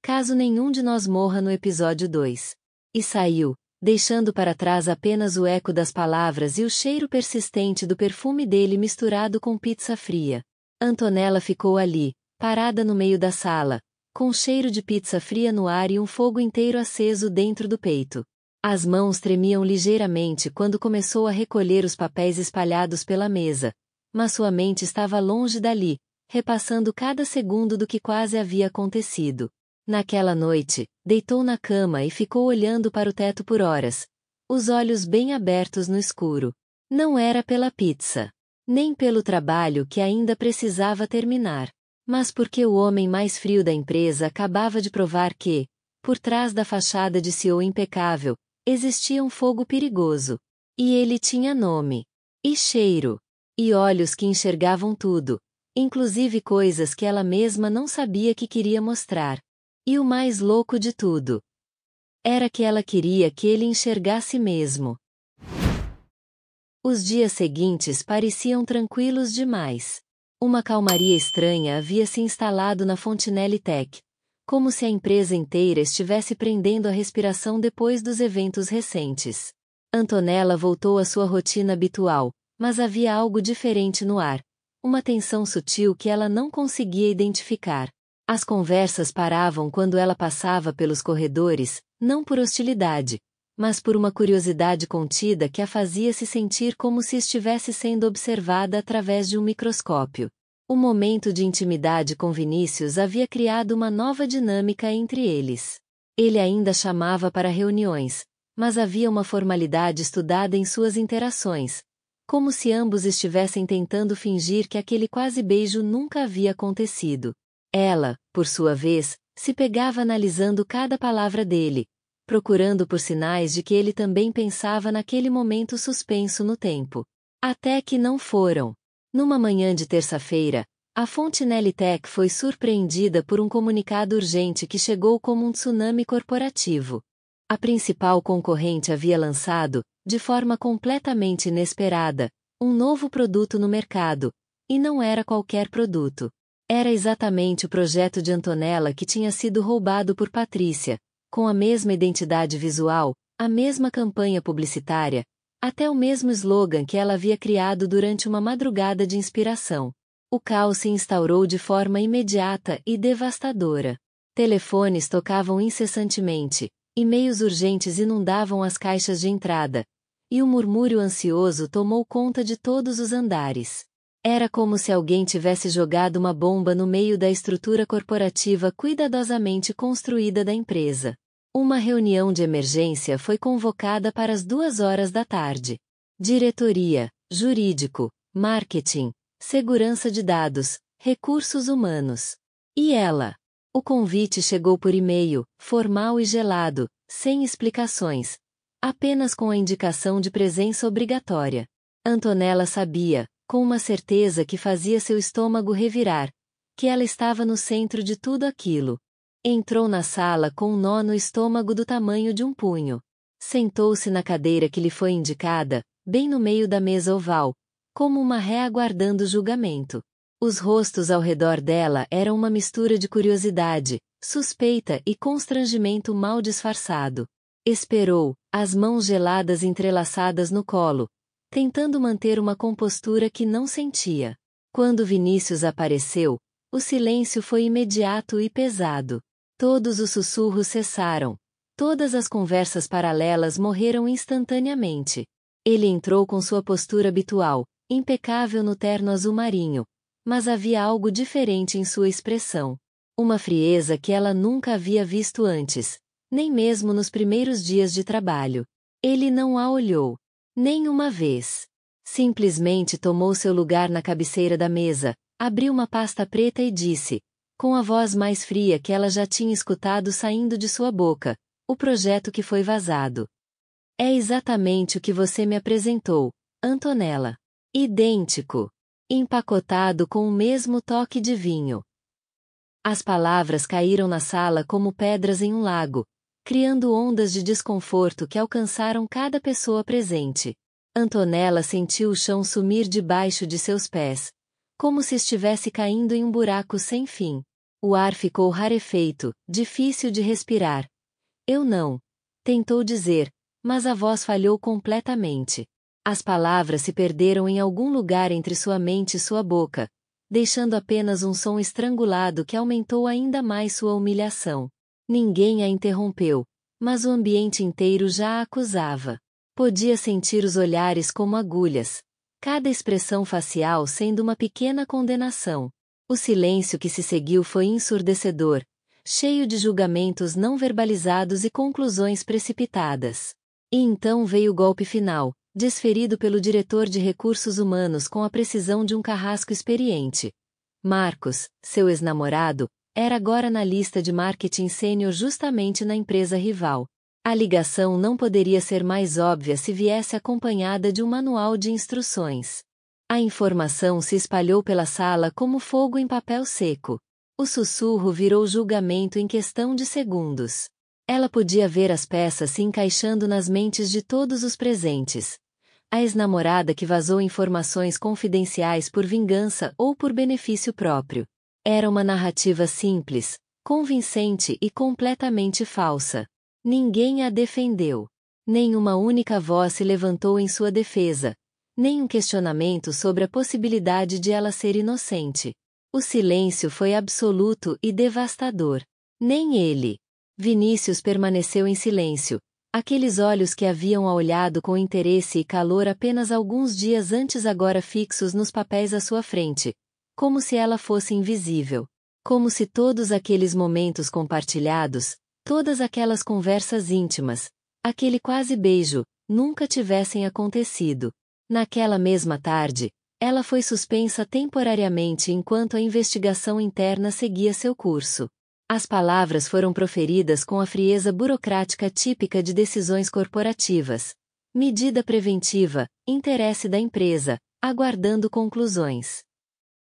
Caso nenhum de nós morra no episódio 2. E saiu, deixando para trás apenas o eco das palavras e o cheiro persistente do perfume dele misturado com pizza fria. Antonella ficou ali, parada no meio da sala, com cheiro de pizza fria no ar e um fogo inteiro aceso dentro do peito. As mãos tremiam ligeiramente quando começou a recolher os papéis espalhados pela mesa, mas sua mente estava longe dali, repassando cada segundo do que quase havia acontecido. Naquela noite, deitou na cama e ficou olhando para o teto por horas, os olhos bem abertos no escuro. Não era pela pizza, nem pelo trabalho que ainda precisava terminar, mas porque o homem mais frio da empresa acabava de provar que, por trás da fachada de CEO impecável, existia um fogo perigoso. E ele tinha nome, e cheiro, e olhos que enxergavam tudo, inclusive coisas que ela mesma não sabia que queria mostrar. E o mais louco de tudo era que ela queria que ele enxergasse mesmo. Os dias seguintes pareciam tranquilos demais. Uma calmaria estranha havia se instalado na Fontenelle Tech, como se a empresa inteira estivesse prendendo a respiração depois dos eventos recentes. Antonella voltou à sua rotina habitual, mas havia algo diferente no ar, uma tensão sutil que ela não conseguia identificar. As conversas paravam quando ela passava pelos corredores, não por hostilidade, mas por uma curiosidade contida que a fazia se sentir como se estivesse sendo observada através de um microscópio. O momento de intimidade com Vinícius havia criado uma nova dinâmica entre eles. Ele ainda chamava para reuniões, mas havia uma formalidade estudada em suas interações, como se ambos estivessem tentando fingir que aquele quase beijo nunca havia acontecido. Ela, por sua vez, se pegava analisando cada palavra dele, procurando por sinais de que ele também pensava naquele momento suspenso no tempo. Até que não foram. Numa manhã de terça-feira, a Fontenelle Tech foi surpreendida por um comunicado urgente que chegou como um tsunami corporativo. A principal concorrente havia lançado, de forma completamente inesperada, um novo produto no mercado, e não era qualquer produto. Era exatamente o projeto de Antonella que tinha sido roubado por Patrícia, com a mesma identidade visual, a mesma campanha publicitária, até o mesmo slogan que ela havia criado durante uma madrugada de inspiração. O caos se instaurou de forma imediata e devastadora. Telefones tocavam incessantemente, e-mails urgentes inundavam as caixas de entrada, e o murmúrio ansioso tomou conta de todos os andares. Era como se alguém tivesse jogado uma bomba no meio da estrutura corporativa cuidadosamente construída da empresa. Uma reunião de emergência foi convocada para as 2 horas da tarde. Diretoria, jurídico, marketing, segurança de dados, recursos humanos. E ela? O convite chegou por e-mail, formal e gelado, sem explicações, apenas com a indicação de presença obrigatória. Antonella sabia, com uma certeza que fazia seu estômago revirar, que ela estava no centro de tudo aquilo. Entrou na sala com um nó no estômago do tamanho de um punho. Sentou-se na cadeira que lhe foi indicada, bem no meio da mesa oval, como uma ré aguardando julgamento. Os rostos ao redor dela eram uma mistura de curiosidade, suspeita e constrangimento mal disfarçado. Esperou, as mãos geladas entrelaçadas no colo, tentando manter uma compostura que não sentia. Quando Vinícius apareceu, o silêncio foi imediato e pesado. Todos os sussurros cessaram. Todas as conversas paralelas morreram instantaneamente. Ele entrou com sua postura habitual, impecável no terno azul marinho, mas havia algo diferente em sua expressão. Uma frieza que ela nunca havia visto antes, nem mesmo nos primeiros dias de trabalho. Ele não a olhou. Nem uma vez. Simplesmente tomou seu lugar na cabeceira da mesa, abriu uma pasta preta e disse, com a voz mais fria que ela já tinha escutado saindo de sua boca, o projeto que foi vazado. É exatamente o que você me apresentou, Antonella. Idêntico. Empacotado com o mesmo toque de vinho. As palavras caíram na sala como pedras em um lago, criando ondas de desconforto que alcançaram cada pessoa presente. Antonella sentiu o chão sumir debaixo de seus pés, como se estivesse caindo em um buraco sem fim. O ar ficou rarefeito, difícil de respirar. Eu não. Tentou dizer, mas a voz falhou completamente. As palavras se perderam em algum lugar entre sua mente e sua boca, deixando apenas um som estrangulado que aumentou ainda mais sua humilhação. Ninguém a interrompeu, mas o ambiente inteiro já a acusava. Podia sentir os olhares como agulhas, cada expressão facial sendo uma pequena condenação. O silêncio que se seguiu foi ensurdecedor, cheio de julgamentos não verbalizados e conclusões precipitadas. E então veio o golpe final, desferido pelo diretor de recursos humanos com a precisão de um carrasco experiente. Marcos, seu ex-namorado, era agora na lista de marketing sênior justamente na empresa rival. A ligação não poderia ser mais óbvia se viesse acompanhada de um manual de instruções. A informação se espalhou pela sala como fogo em papel seco. O sussurro virou julgamento em questão de segundos. Ela podia ver as peças se encaixando nas mentes de todos os presentes. A ex-namorada que vazou informações confidenciais por vingança ou por benefício próprio. Era uma narrativa simples, convincente e completamente falsa. Ninguém a defendeu. Nenhuma única voz se levantou em sua defesa. Nenhum questionamento sobre a possibilidade de ela ser inocente. O silêncio foi absoluto e devastador. Nem ele. Vinícius permaneceu em silêncio. Aqueles olhos que haviam a olhado com interesse e calor apenas alguns dias antes agora fixos nos papéis à sua frente. Como se ela fosse invisível. Como se todos aqueles momentos compartilhados, todas aquelas conversas íntimas, aquele quase beijo, nunca tivessem acontecido. Naquela mesma tarde, ela foi suspensa temporariamente enquanto a investigação interna seguia seu curso. As palavras foram proferidas com a frieza burocrática típica de decisões corporativas. Medida preventiva, interesse da empresa, aguardando conclusões.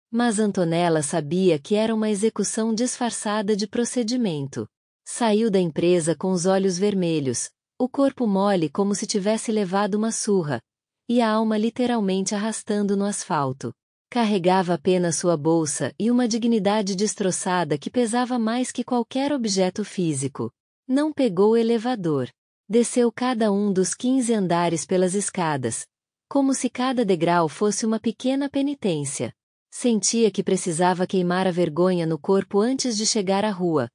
Mas Antonella sabia que era uma execução disfarçada de procedimento. Saiu da empresa com os olhos vermelhos, o corpo mole como se tivesse levado uma surra, e a alma literalmente arrastando no asfalto. Carregava apenas sua bolsa e uma dignidade destroçada que pesava mais que qualquer objeto físico. Não pegou o elevador. Desceu cada um dos 15 andares pelas escadas, como se cada degrau fosse uma pequena penitência. Sentia que precisava queimar a vergonha no corpo antes de chegar à rua,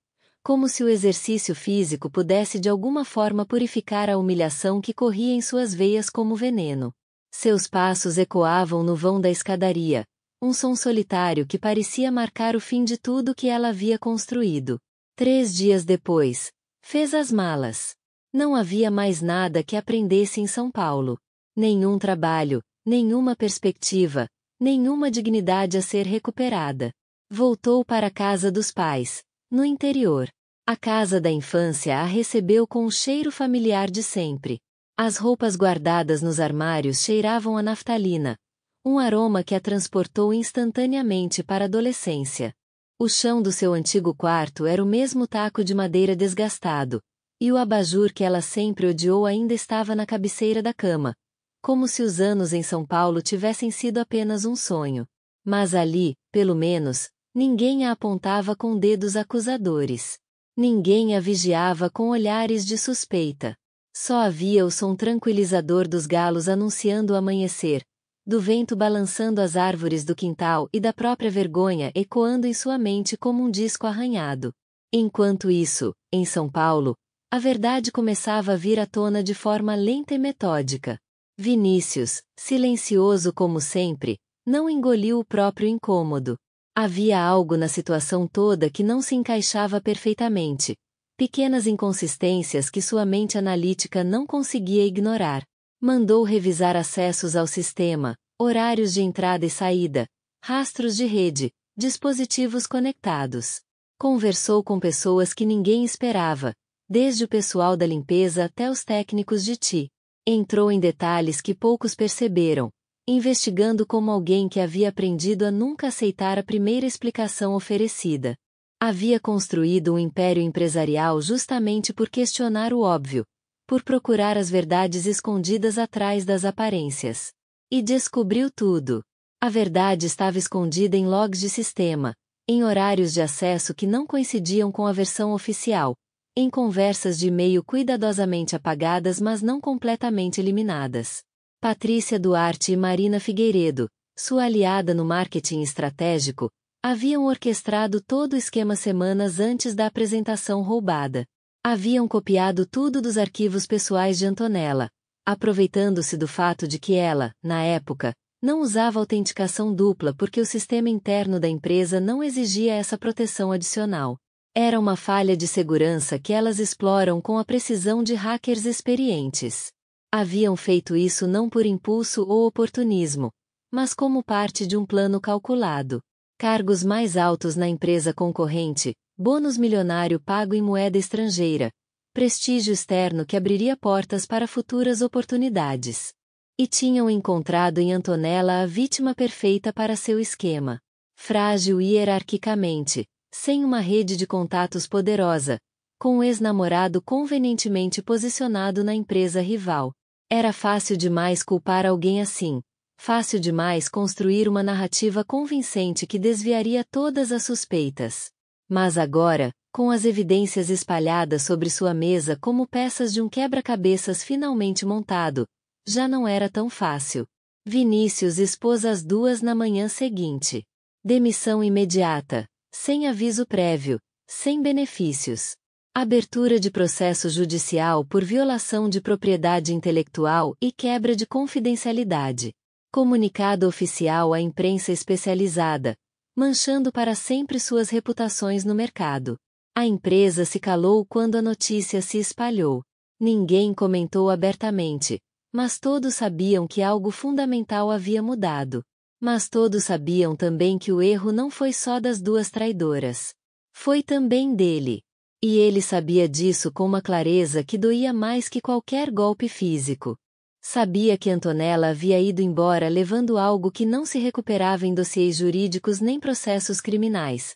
como se o exercício físico pudesse de alguma forma purificar a humilhação que corria em suas veias como veneno. Seus passos ecoavam no vão da escadaria, um som solitário que parecia marcar o fim de tudo que ela havia construído. 3 dias depois, fez as malas. Não havia mais nada que aprendesse em São Paulo. Nenhum trabalho, nenhuma perspectiva, nenhuma dignidade a ser recuperada. Voltou para a casa dos pais, no interior. A casa da infância a recebeu com o cheiro familiar de sempre. As roupas guardadas nos armários cheiravam a naftalina, um aroma que a transportou instantaneamente para a adolescência. O chão do seu antigo quarto era o mesmo taco de madeira desgastado, e o abajur que ela sempre odiou ainda estava na cabeceira da cama, como se os anos em São Paulo tivessem sido apenas um sonho. Mas ali, pelo menos, ninguém a apontava com dedos acusadores. Ninguém a vigiava com olhares de suspeita. Só havia o som tranquilizador dos galos anunciando o amanhecer, do vento balançando as árvores do quintal e da própria vergonha ecoando em sua mente como um disco arranhado. Enquanto isso, em São Paulo, a verdade começava a vir à tona de forma lenta e metódica. Vinícius, silencioso como sempre, não engoliu o próprio incômodo. Havia algo na situação toda que não se encaixava perfeitamente. Pequenas inconsistências que sua mente analítica não conseguia ignorar. Mandou revisar acessos ao sistema, horários de entrada e saída, rastros de rede, dispositivos conectados. Conversou com pessoas que ninguém esperava, desde o pessoal da limpeza até os técnicos de TI. Entrou em detalhes que poucos perceberam, investigando como alguém que havia aprendido a nunca aceitar a primeira explicação oferecida. Havia construído um império empresarial justamente por questionar o óbvio, por procurar as verdades escondidas atrás das aparências. E descobriu tudo. A verdade estava escondida em logs de sistema, em horários de acesso que não coincidiam com a versão oficial, em conversas de e-mail cuidadosamente apagadas mas não completamente eliminadas. Patrícia Duarte e Marina Figueiredo, sua aliada no marketing estratégico, haviam orquestrado todo o esquema semanas antes da apresentação roubada. Haviam copiado tudo dos arquivos pessoais de Antonella, aproveitando-se do fato de que ela, na época, não usava autenticação dupla porque o sistema interno da empresa não exigia essa proteção adicional. Era uma falha de segurança que elas exploram com a precisão de hackers experientes. Haviam feito isso não por impulso ou oportunismo, mas como parte de um plano calculado. Cargos mais altos na empresa concorrente, bônus milionário pago em moeda estrangeira, prestígio externo que abriria portas para futuras oportunidades. E tinham encontrado em Antonella a vítima perfeita para seu esquema. Frágil hierarquicamente, sem uma rede de contatos poderosa, com um ex-namorado convenientemente posicionado na empresa rival. Era fácil demais culpar alguém assim. Fácil demais construir uma narrativa convincente que desviaria todas as suspeitas. Mas agora, com as evidências espalhadas sobre sua mesa como peças de um quebra-cabeças finalmente montado, já não era tão fácil. Vinícius expôs as duas na manhã seguinte. Demissão imediata, sem aviso prévio, sem benefícios. Abertura de processo judicial por violação de propriedade intelectual e quebra de confidencialidade. Comunicado oficial à imprensa especializada, manchando para sempre suas reputações no mercado. A empresa se calou quando a notícia se espalhou. Ninguém comentou abertamente, mas todos sabiam que algo fundamental havia mudado. Mas todos sabiam também que o erro não foi só das duas traidoras. Foi também dele. E ele sabia disso com uma clareza que doía mais que qualquer golpe físico. Sabia que Antonella havia ido embora levando algo que não se recuperava em dossiês jurídicos nem processos criminais.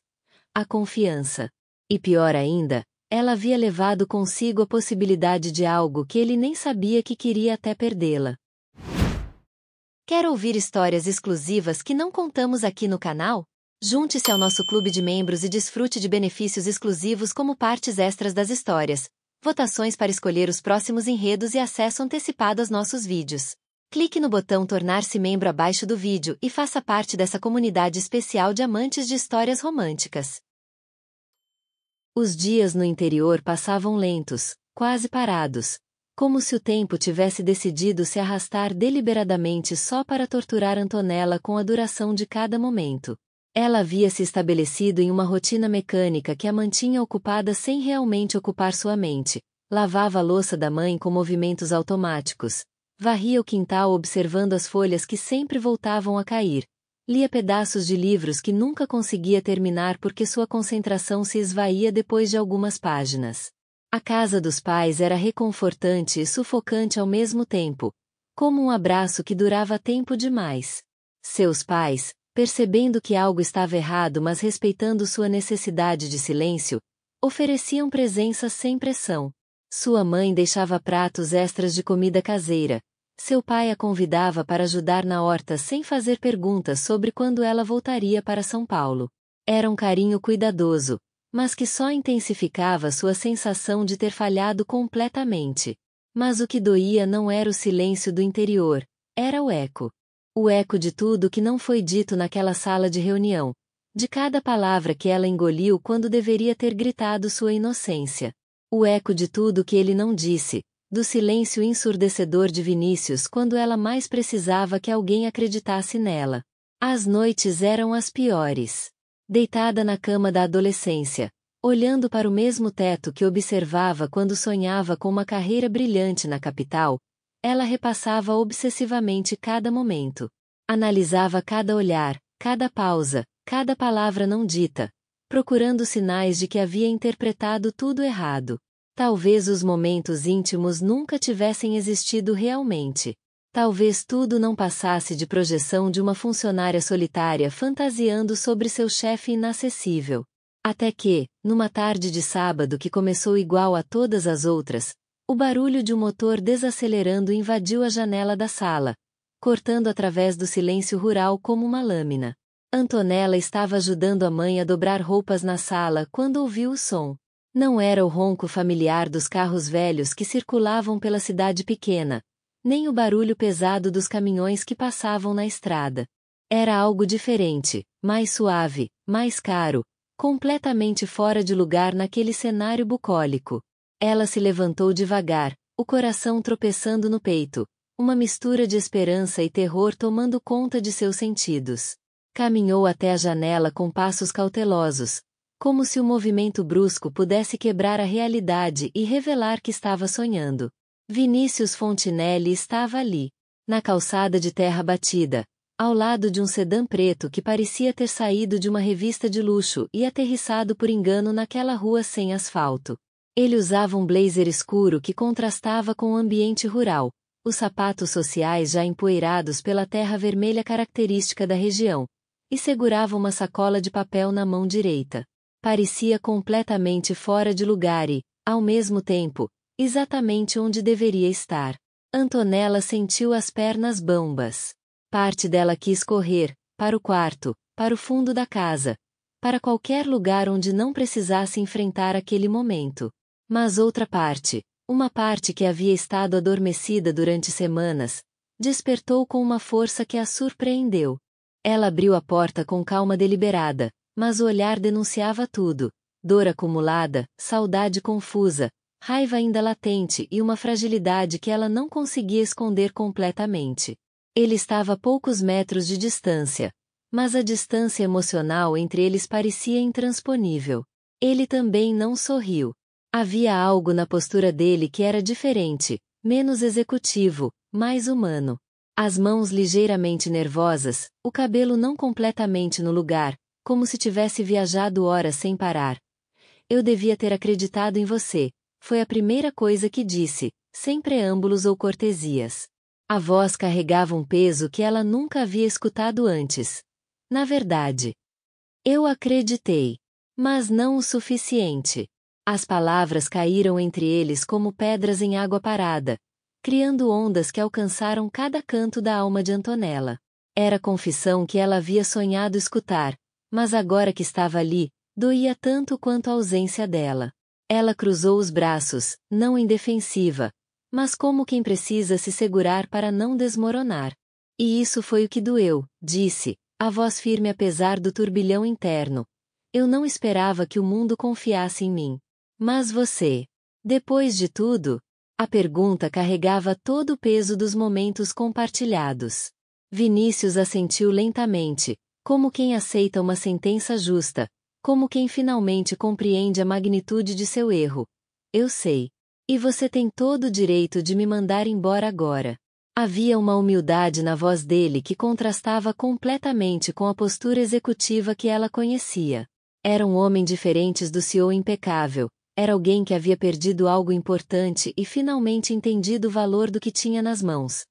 A confiança. E pior ainda, ela havia levado consigo a possibilidade de algo que ele nem sabia que queria até perdê-la. Quer ouvir histórias exclusivas que não contamos aqui no canal? Junte-se ao nosso clube de membros e desfrute de benefícios exclusivos como partes extras das histórias, votações para escolher os próximos enredos e acesso antecipado aos nossos vídeos. Clique no botão tornar-se membro abaixo do vídeo e faça parte dessa comunidade especial de amantes de histórias românticas. Os dias no interior passavam lentos, quase parados, como se o tempo tivesse decidido se arrastar deliberadamente só para torturar Antonella com a duração de cada momento. Ela havia se estabelecido em uma rotina mecânica que a mantinha ocupada sem realmente ocupar sua mente. Lavava a louça da mãe com movimentos automáticos. Varria o quintal observando as folhas que sempre voltavam a cair. Lia pedaços de livros que nunca conseguia terminar porque sua concentração se esvaía depois de algumas páginas. A casa dos pais era reconfortante e sufocante ao mesmo tempo, como um abraço que durava tempo demais. Seus pais, percebendo que algo estava errado mas respeitando sua necessidade de silêncio, ofereciam presença sem pressão. Sua mãe deixava pratos extras de comida caseira. Seu pai a convidava para ajudar na horta sem fazer perguntas sobre quando ela voltaria para São Paulo. Era um carinho cuidadoso, mas que só intensificava sua sensação de ter falhado completamente. Mas o que doía não era o silêncio do interior, era o eco. O eco de tudo que não foi dito naquela sala de reunião, de cada palavra que ela engoliu quando deveria ter gritado sua inocência. O eco de tudo que ele não disse, do silêncio ensurdecedor de Vinícius quando ela mais precisava que alguém acreditasse nela. As noites eram as piores. Deitada na cama da adolescência, olhando para o mesmo teto que observava quando sonhava com uma carreira brilhante na capital, ela repassava obsessivamente cada momento. Analisava cada olhar, cada pausa, cada palavra não dita, procurando sinais de que havia interpretado tudo errado. Talvez os momentos íntimos nunca tivessem existido realmente. Talvez tudo não passasse de projeção de uma funcionária solitária fantasiando sobre seu chefe inacessível. Até que, numa tarde de sábado que começou igual a todas as outras, o barulho de um motor desacelerando invadiu a janela da sala, cortando através do silêncio rural como uma lâmina. Antonella estava ajudando a mãe a dobrar roupas na sala quando ouviu o som. Não era o ronco familiar dos carros velhos que circulavam pela cidade pequena, nem o barulho pesado dos caminhões que passavam na estrada. Era algo diferente, mais suave, mais caro, completamente fora de lugar naquele cenário bucólico. Ela se levantou devagar, o coração tropeçando no peito, uma mistura de esperança e terror tomando conta de seus sentidos. Caminhou até a janela com passos cautelosos, como se o movimento brusco pudesse quebrar a realidade e revelar que estava sonhando. Vinícius Fontinelli estava ali, na calçada de terra batida, ao lado de um sedã preto que parecia ter saído de uma revista de luxo e aterrissado por engano naquela rua sem asfalto. Ele usava um blazer escuro que contrastava com o ambiente rural, os sapatos sociais já empoeirados pela terra vermelha característica da região, e segurava uma sacola de papel na mão direita. Parecia completamente fora de lugar e, ao mesmo tempo, exatamente onde deveria estar. Antonella sentiu as pernas bambas. Parte dela quis correr, para o quarto, para o fundo da casa, para qualquer lugar onde não precisasse enfrentar aquele momento. Mas outra parte, uma parte que havia estado adormecida durante semanas, despertou com uma força que a surpreendeu. Ela abriu a porta com calma deliberada, mas o olhar denunciava tudo: dor acumulada, saudade confusa, raiva ainda latente e uma fragilidade que ela não conseguia esconder completamente. Ele estava a poucos metros de distância, mas a distância emocional entre eles parecia intransponível. Ele também não sorriu. Havia algo na postura dele que era diferente, menos executivo, mais humano. As mãos ligeiramente nervosas, o cabelo não completamente no lugar, como se tivesse viajado horas sem parar. Eu devia ter acreditado em você, foi a primeira coisa que disse, sem preâmbulos ou cortesias. A voz carregava um peso que ela nunca havia escutado antes. Na verdade, eu acreditei, mas não o suficiente. As palavras caíram entre eles como pedras em água parada, criando ondas que alcançaram cada canto da alma de Antonella. Era a confissão que ela havia sonhado escutar, mas agora que estava ali, doía tanto quanto a ausência dela. Ela cruzou os braços, não indefensiva, mas como quem precisa se segurar para não desmoronar. E isso foi o que doeu, disse, a voz firme apesar do turbilhão interno. Eu não esperava que o mundo confiasse em mim. Mas você. Depois de tudo? A pergunta carregava todo o peso dos momentos compartilhados. Vinícius assentiu lentamente, como quem aceita uma sentença justa, como quem finalmente compreende a magnitude de seu erro. Eu sei. E você tem todo o direito de me mandar embora agora. Havia uma humildade na voz dele que contrastava completamente com a postura executiva que ela conhecia. Era um homem diferente do CEO impecável, era alguém que havia perdido algo importante e finalmente entendido o valor do que tinha nas mãos.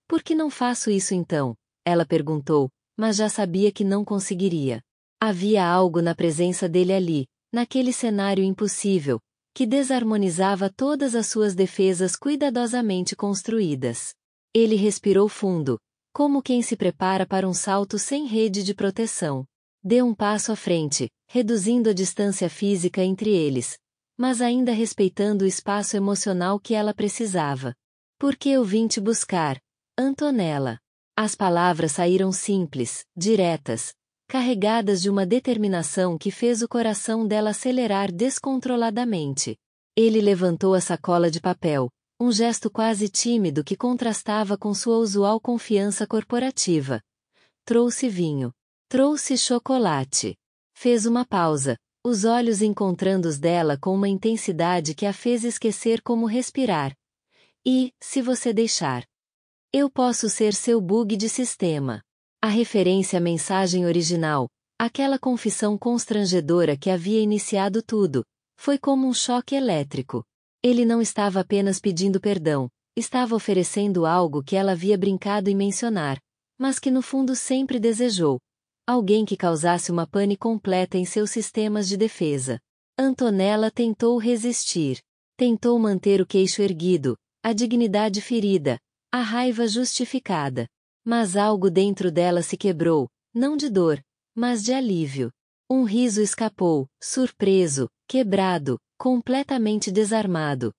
Por que não faço isso então? Ela perguntou, mas já sabia que não conseguiria. Havia algo na presença dele ali, naquele cenário impossível, que desarmonizava todas as suas defesas cuidadosamente construídas. Ele respirou fundo, como quem se prepara para um salto sem rede de proteção. Deu um passo à frente, reduzindo a distância física entre eles, mas ainda respeitando o espaço emocional que ela precisava. Por que eu vim te buscar, Antonella? As palavras saíram simples, diretas, carregadas de uma determinação que fez o coração dela acelerar descontroladamente. Ele levantou a sacola de papel, um gesto quase tímido que contrastava com sua usual confiança corporativa. Trouxe vinho. Trouxe chocolate. Fez uma pausa, os olhos encontrando os dela com uma intensidade que a fez esquecer como respirar. E, se você deixar, eu posso ser seu bug de sistema. A referência à mensagem original, aquela confissão constrangedora que havia iniciado tudo, foi como um choque elétrico. Ele não estava apenas pedindo perdão, estava oferecendo algo que ela havia brincado em mencionar, mas que no fundo sempre desejou. Alguém que causasse uma pane completa em seus sistemas de defesa. Antonella tentou resistir. Tentou manter o queixo erguido, a dignidade ferida, a raiva justificada. Mas algo dentro dela se quebrou, não de dor, mas de alívio. Um riso escapou, surpreso, quebrado, completamente desarmado.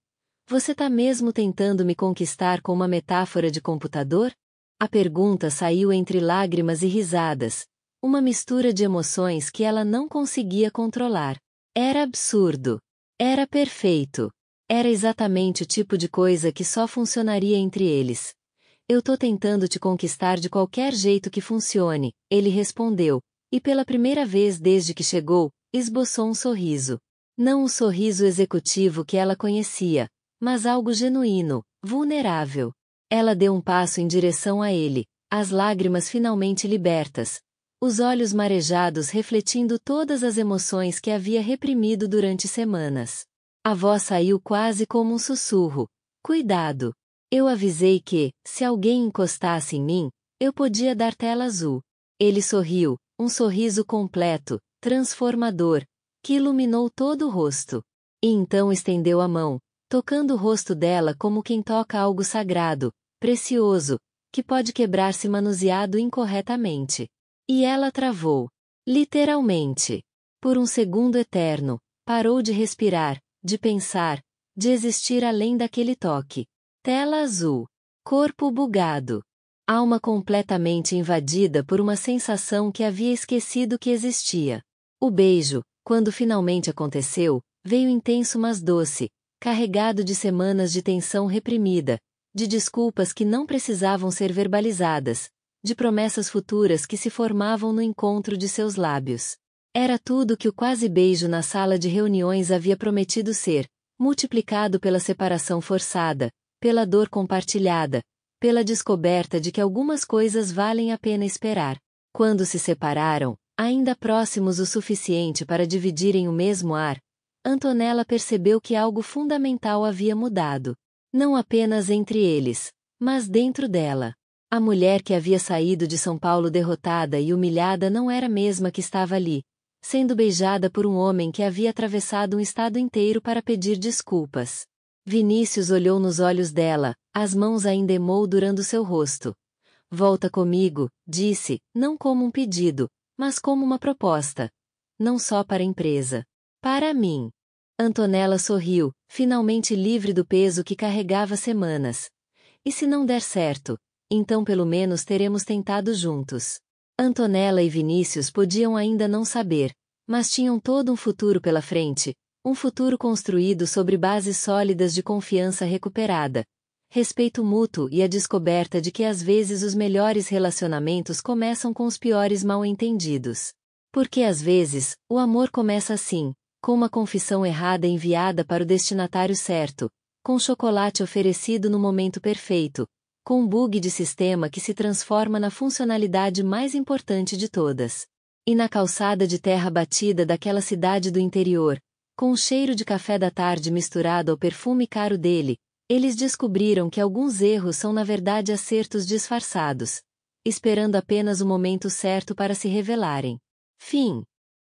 Você tá mesmo tentando me conquistar com uma metáfora de computador? A pergunta saiu entre lágrimas e risadas, uma mistura de emoções que ela não conseguia controlar. Era absurdo. Era perfeito. Era exatamente o tipo de coisa que só funcionaria entre eles. Eu tô tentando te conquistar de qualquer jeito que funcione, ele respondeu, e pela primeira vez desde que chegou, esboçou um sorriso. Não o sorriso executivo que ela conhecia, mas algo genuíno, vulnerável. Ela deu um passo em direção a ele, as lágrimas finalmente libertas, os olhos marejados refletindo todas as emoções que havia reprimido durante semanas. A voz saiu quase como um sussurro. Cuidado! Eu avisei que, se alguém encostasse em mim, eu podia dar tela azul. Ele sorriu, um sorriso completo, transformador, que iluminou todo o rosto. E então estendeu a mão, tocando o rosto dela como quem toca algo sagrado, precioso, que pode quebrar-se manuseado incorretamente. E ela travou. Literalmente. Por um segundo eterno, parou de respirar, de pensar, de existir além daquele toque. Tela azul. Corpo bugado. Alma completamente invadida por uma sensação que havia esquecido que existia. O beijo, quando finalmente aconteceu, veio intenso mas doce, carregado de semanas de tensão reprimida, de desculpas que não precisavam ser verbalizadas, de promessas futuras que se formavam no encontro de seus lábios. Era tudo que o quase beijo na sala de reuniões havia prometido ser, multiplicado pela separação forçada, pela dor compartilhada, pela descoberta de que algumas coisas valem a pena esperar. Quando se separaram, ainda próximos o suficiente para dividirem o mesmo ar, Antonella percebeu que algo fundamental havia mudado. Não apenas entre eles, mas dentro dela. A mulher que havia saído de São Paulo derrotada e humilhada não era a mesma que estava ali, sendo beijada por um homem que havia atravessado um estado inteiro para pedir desculpas. Vinícius olhou nos olhos dela, as mãos ainda emoldurando seu rosto. Volta comigo, disse, não como um pedido, mas como uma proposta. Não só para a empresa. Para mim. Antonella sorriu, finalmente livre do peso que carregava há semanas. E se não der certo, então pelo menos teremos tentado juntos. Antonella e Vinícius podiam ainda não saber, mas tinham todo um futuro pela frente, um futuro construído sobre bases sólidas de confiança recuperada, respeito mútuo e a descoberta de que às vezes os melhores relacionamentos começam com os piores mal-entendidos. Porque às vezes, o amor começa assim, com uma confissão errada enviada para o destinatário certo, com chocolate oferecido no momento perfeito, com um bug de sistema que se transforma na funcionalidade mais importante de todas. E na calçada de terra batida daquela cidade do interior, com o cheiro de café da tarde misturado ao perfume caro dele, eles descobriram que alguns erros são na verdade acertos disfarçados, esperando apenas o momento certo para se revelarem. Fim.